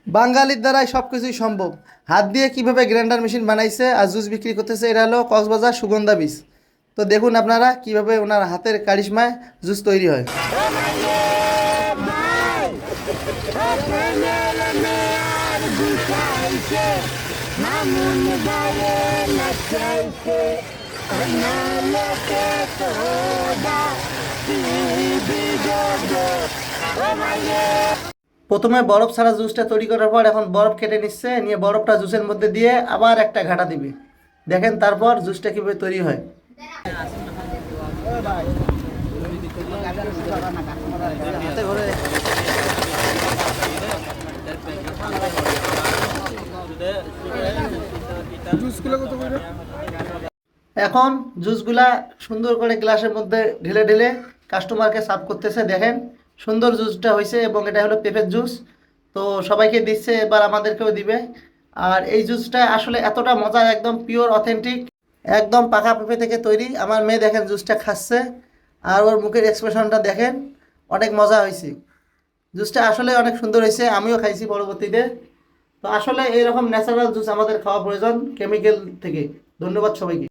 বাঙালির দ্বারাই সব কিছুই সম্ভব। হাত দিয়ে কিভাবে গ্রাইন্ডার মেশিন বানাইছে আর জুস বিক্রি করতেছে, এটা হলো কক্সবাজার সুগন্ধা বীজ। তো দেখুন আপনারা কিভাবে ওনার হাতের কারিশমায় জুস তৈরি হয়। প্রথমে বরফ ছাড়া জুসটা তৈরি করার পর এখন বরফ কেটে নিচ্ছে, নিয়ে বরফটা জুসের মধ্যে দিয়ে আবার একটা ঘাটা দিবে। দেখেন তারপর জুসটা কিভাবে তৈরি হয়। এখন জুসগুলা সুন্দর করে গ্লাসের মধ্যে ঢেলে ঢেলে কাস্টমারকে সার্ভ করতেছে। দেখেন সুন্দর জুসটা হয়েছে এবং এটা হলো পেঁপের জুস। তো সবাইকে দিচ্ছে, এবার আমাদেরকেও দিবে। আর এই জুসটা আসলে এতটা মজা, একদম পিওর অথেন্টিক, একদম পাকা পেঁপে থেকে তৈরি। আমার মেয়ে দেখেন জুসটা খাচ্ছে, আর ওর মুখের এক্সপ্রেশনটা দেখেন, অনেক মজা হয়েছে। জুসটা আসলে অনেক সুন্দর হয়েছে, আমিও খাইছি পরবর্তীতে। তো আসলে এরকম ন্যাচারাল জুস আমাদের খাওয়া প্রয়োজন কেমিক্যাল থেকে। ধন্যবাদ সবাইকে।